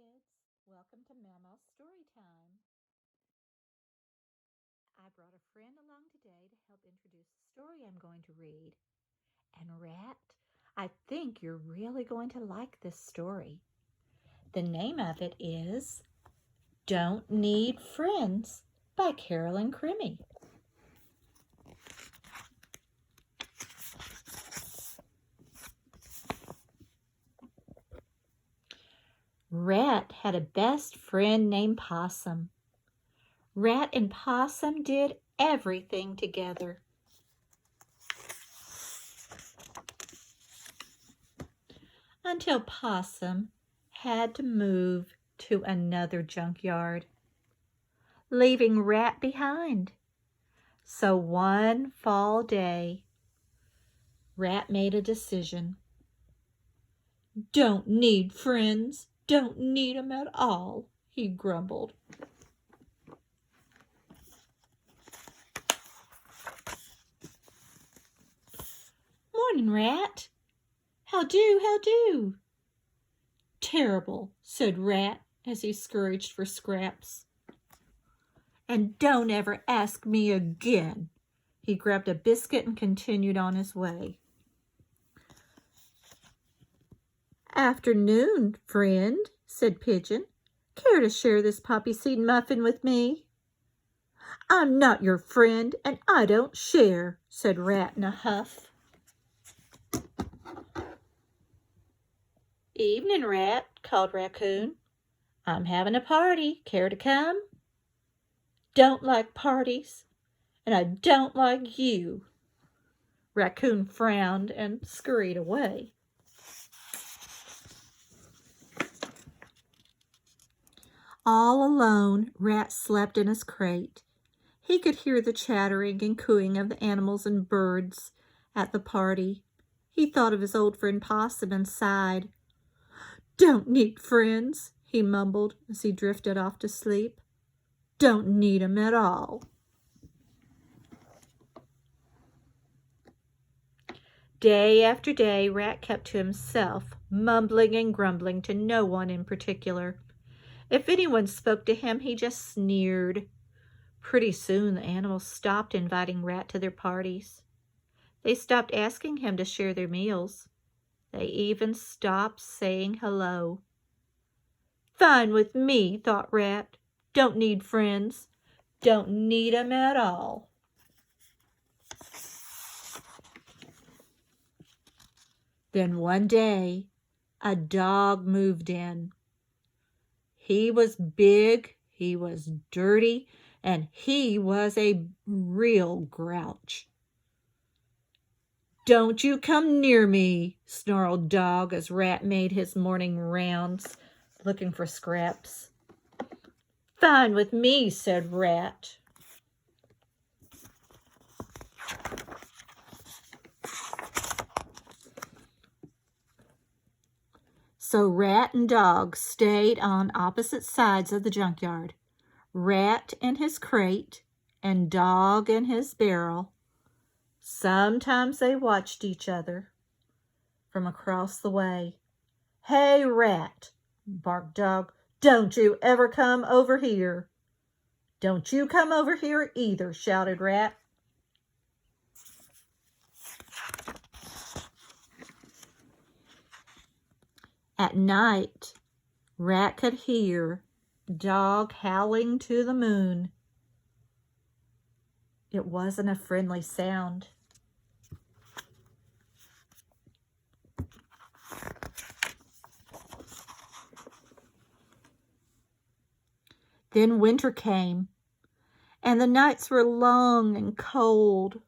kids. Welcome to Mamaw Story Time. I brought a friend along today to help introduce the story I'm going to read. And Rat, I think you're really going to like this story. The name of it is Don't Need Friends by Carolyn Crimmy. Rat had a best friend named Possum. Rat and Possum did everything together. Until Possum had to move to another junkyard, leaving Rat behind. So one fall day, Rat made a decision. "Don't need friends, don't need 'em at all," he grumbled. "Morning, Rat. How do, how do?" "Terrible," said Rat as he scrounged for scraps. "And don't ever ask me again." He grabbed a biscuit and continued on his way. "Afternoon, friend," said Pigeon. "Care to share this poppy seed muffin with me?" "I'm not your friend, and I don't share," said Rat in a huff. "Evening, Rat," called Raccoon. "I'm having a party. Care to come?" "Don't like parties, and I don't like you." Raccoon frowned and scurried away. All alone, Rat slept in his crate. He could hear the chattering and cooing of the animals and birds at the party. He thought of his old friend Possum and sighed. "Don't need friends," he mumbled as he drifted off to sleep. "Don't need 'em at all." Day after day, Rat kept to himself, mumbling and grumbling to no one in particular. If anyone spoke to him, he just sneered. Pretty soon, the animals stopped inviting Rat to their parties. They stopped asking him to share their meals. They even stopped saying hello. "Fine with me," thought Rat. "Don't need friends. Don't need 'em at all." Then one day, a dog moved in. He was big, he was dirty, and he was a real grouch. "Don't you come near me," snarled Dog as Rat made his morning rounds looking for scraps. "Fine with me," said Rat. So Rat and Dog stayed on opposite sides of the junkyard. Rat in his crate and Dog in his barrel. Sometimes they watched each other from across the way. "Hey, Rat," barked Dog, "don't you ever come over here." "Don't you come over here either," shouted Rat. At night, Rat could hear Dog howling to the moon. It wasn't a friendly sound. Then winter came, and the nights were long and cold.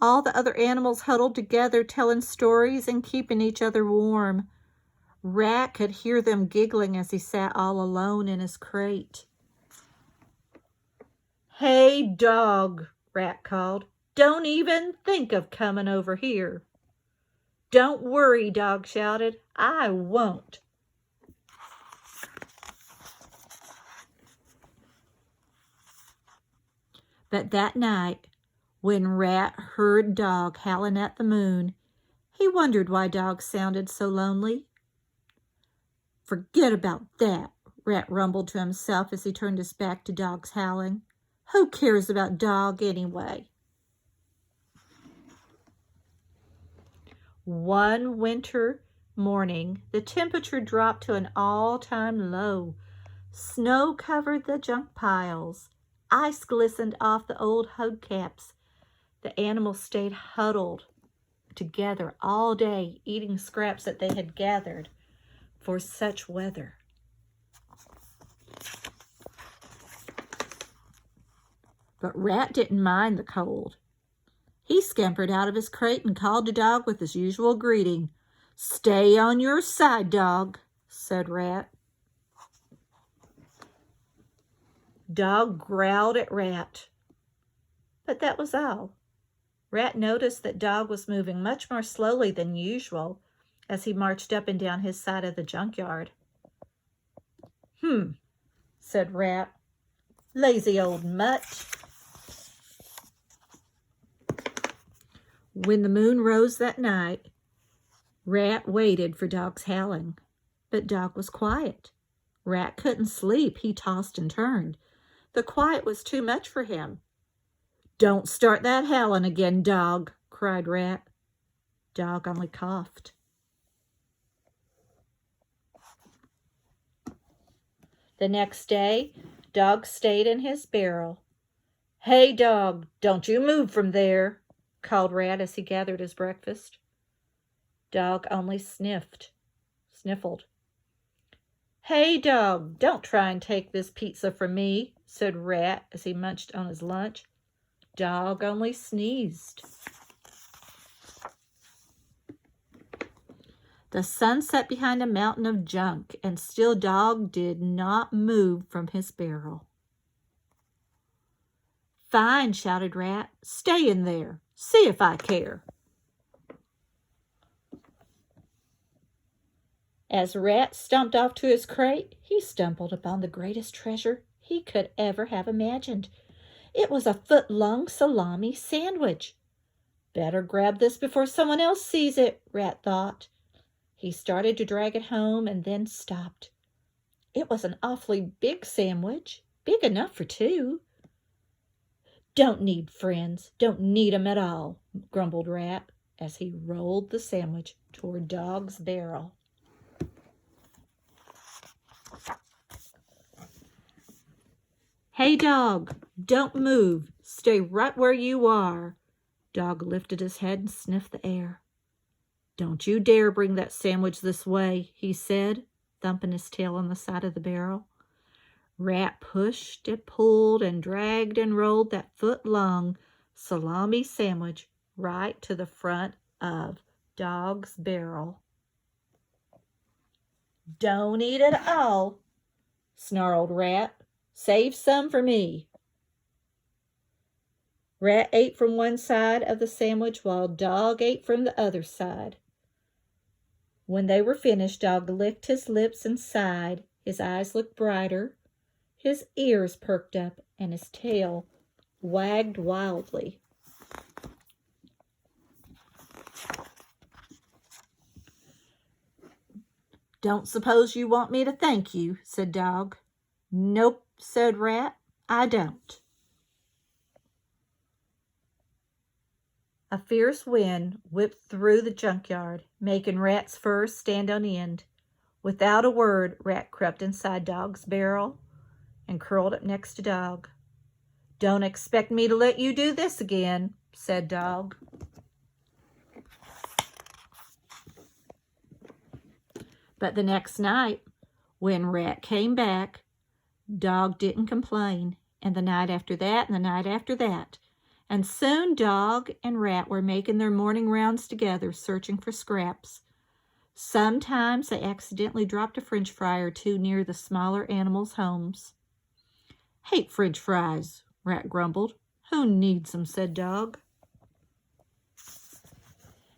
All the other animals huddled together, telling stories and keeping each other warm. Rat could hear them giggling as he sat all alone in his crate. "Hey, Dog," Rat called. "Don't even think of coming over here." "Don't worry," Dog shouted. "I won't." But that night, when Rat heard Dog howling at the moon, he wondered why Dog sounded so lonely. Forget about that, Rat rumbled to himself as he turned his back to Dog's howling. Who cares about Dog anyway? One winter morning, the temperature dropped to an all-time low. Snow covered the junk piles. Ice glistened off the old hubcaps. The animals stayed huddled together all day, eating scraps that they had gathered for such weather. But Rat didn't mind the cold. He scampered out of his crate and called to Dog with his usual greeting. "Stay on your side, Dog," said Rat. Dog growled at Rat, but that was all. Rat noticed that Dog was moving much more slowly than usual as he marched up and down his side of the junkyard. Said Rat. "Lazy old mutt." When the moon rose that night, Rat waited for Dog's howling, but Dog was quiet. Rat couldn't sleep. He tossed and turned. The quiet was too much for him. "Don't start that howling again, Dog," cried Rat. Dog only coughed. The next day, Dog stayed in his barrel. "Hey, Dog, don't you move from there," called Rat as he gathered his breakfast. Dog only sniffled. "Hey, Dog, don't try and take this pizza from me," said Rat as he munched on his lunch. Dog only sneezed. The sun set behind a mountain of junk, and still Dog did not move from his barrel. "Fine," shouted Rat. "Stay in there. See if I care." As Rat stumped off to his crate, he stumbled upon the greatest treasure he could ever have imagined. It was a foot-long salami sandwich. "Better grab this before someone else sees it," Rat thought. He started to drag it home and then stopped. It was an awfully big sandwich, big enough for two. "Don't need friends, don't need 'em at all," grumbled Rat as he rolled the sandwich toward Dog's barrel. "Hey, Dog, don't move. Stay right where you are." Dog lifted his head and sniffed the air. "Don't you dare bring that sandwich this way," he said, thumping his tail on the side of the barrel. Rat pushed and pulled and dragged and rolled that foot-long salami sandwich right to the front of Dog's barrel. "Don't eat it all," snarled Rat. "Save some for me." Rat ate from one side of the sandwich while Dog ate from the other side. When they were finished, Dog licked his lips and sighed. His eyes looked brighter, his ears perked up, and his tail wagged wildly. "Don't suppose you want me to thank you," said Dog. "Nope," said Rat, "I don't." A fierce wind whipped through the junkyard, making Rat's fur stand on end. Without a word, Rat crept inside Dog's barrel and curled up next to Dog. "Don't expect me to let you do this again," said Dog. But the next night, when Rat came back, Dog didn't complain, and the night after that, and the night after that. And soon Dog and Rat were making their morning rounds together, searching for scraps. Sometimes they accidentally dropped a French fry or two near the smaller animals' homes. "Hate French fries," Rat grumbled. "Who needs them?" said Dog.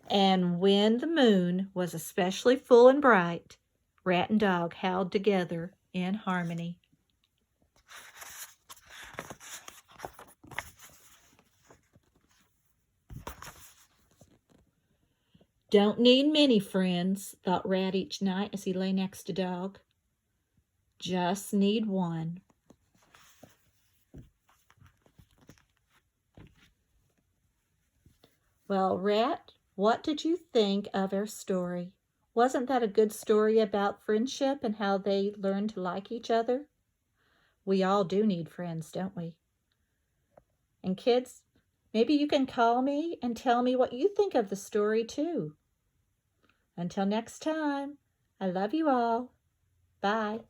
And when the moon was especially full and bright, Rat and Dog howled together in harmony. "Don't need many friends," thought Rat each night as he lay next to Dog. Just need one. Well, Rat, what did you think of our story? Wasn't that a good story about friendship and how they learn to like each other? We all do need friends, don't we? And kids, maybe you can call me and tell me what you think of the story too. Until next time, I love you all. Bye.